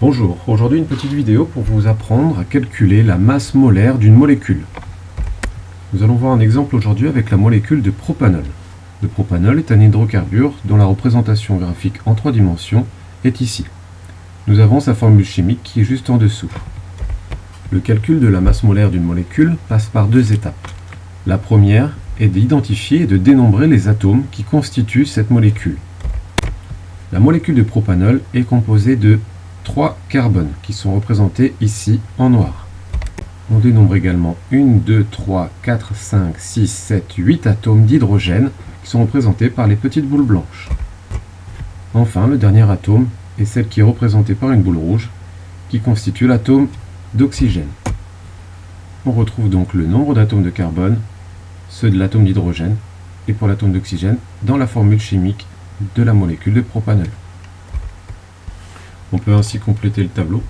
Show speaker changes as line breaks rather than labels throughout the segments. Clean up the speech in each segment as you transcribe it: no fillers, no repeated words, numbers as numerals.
Bonjour, aujourd'hui une petite vidéo pour vous apprendre à calculer la masse molaire d'une molécule. Nous allons voir un exemple aujourd'hui avec la molécule de propanol. Le propanol est un hydrocarbure dont la représentation graphique en 3 dimensions est ici. Nous avons sa formule chimique qui est juste en dessous. Le calcul de la masse molaire d'une molécule passe par 2 étapes. La première est d'identifier et de dénombrer les atomes qui constituent cette molécule. La molécule de propanol est composée de 3 carbones qui sont représentés ici en noir. On dénombre également 1, 2, 3, 4, 5, 6, 7, 8 atomes d'hydrogène qui sont représentés par les petites boules blanches. Enfin, le dernier atome est celle qui est représentée par une boule rouge qui constitue l'atome d'oxygène. On retrouve donc le nombre d'atomes de carbone, ceux de l'atome d'hydrogène et pour l'atome d'oxygène dans la formule chimique de la molécule de propanol. On peut ainsi compléter le tableau.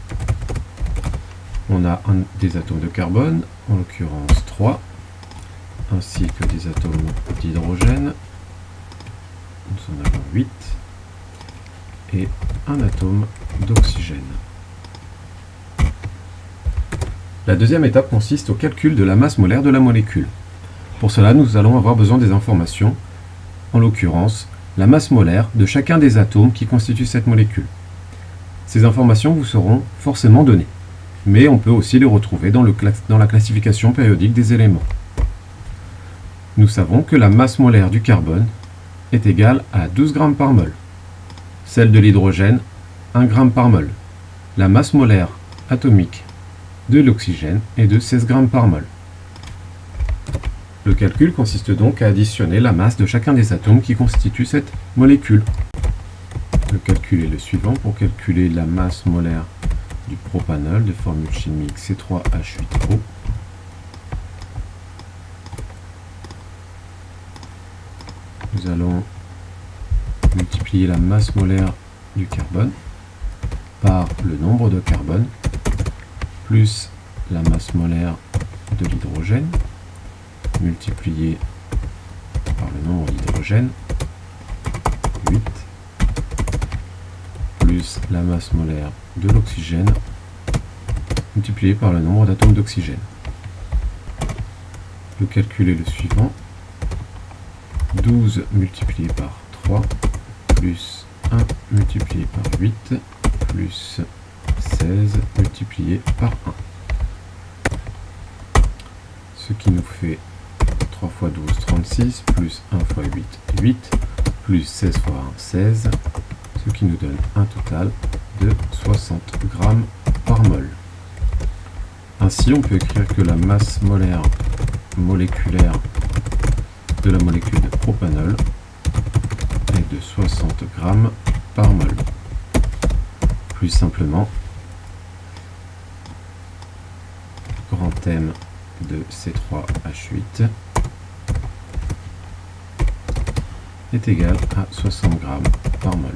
On a des atomes de carbone, en l'occurrence 3, ainsi que des atomes d'hydrogène, nous en avons 8, et un atome d'oxygène. La deuxième étape consiste au calcul de la masse molaire de la molécule. Pour cela, nous allons avoir besoin des informations, en l'occurrence, la masse molaire de chacun des atomes qui constituent cette molécule. Ces informations vous seront forcément données, mais on peut aussi les retrouver dans la classification périodique des éléments. Nous savons que la masse molaire du carbone est égale à 12 g par mol, celle de l'hydrogène 1 g par mol. La masse molaire atomique de l'oxygène est de 16 g par mol. Le calcul consiste donc à additionner la masse de chacun des atomes qui constituent cette molécule. Le calcul est le suivant. Pour calculer la masse molaire du propanol de formule chimique C3H8O, nous allons multiplier la masse molaire du carbone par le nombre de carbone plus la masse molaire de l'hydrogène multiplié par le nombre d'hydrogène, 8, plus la masse molaire de l'oxygène multiplié par le nombre d'atomes d'oxygène. Le calcul est le suivant. 12 multiplié par 3 plus 1 multiplié par 8 plus 16 multiplié par 1. Ce qui nous fait 3 fois 12, 36, plus 1 fois 8, 8, plus 16 fois 1, 16, ce qui nous donne un total de 60 g par mol. Ainsi, on peut écrire que la masse molaire moléculaire de la molécule de propanol est de 60 g par mol. Plus simplement, grand M de C3H8 est égal à 60 g par mol.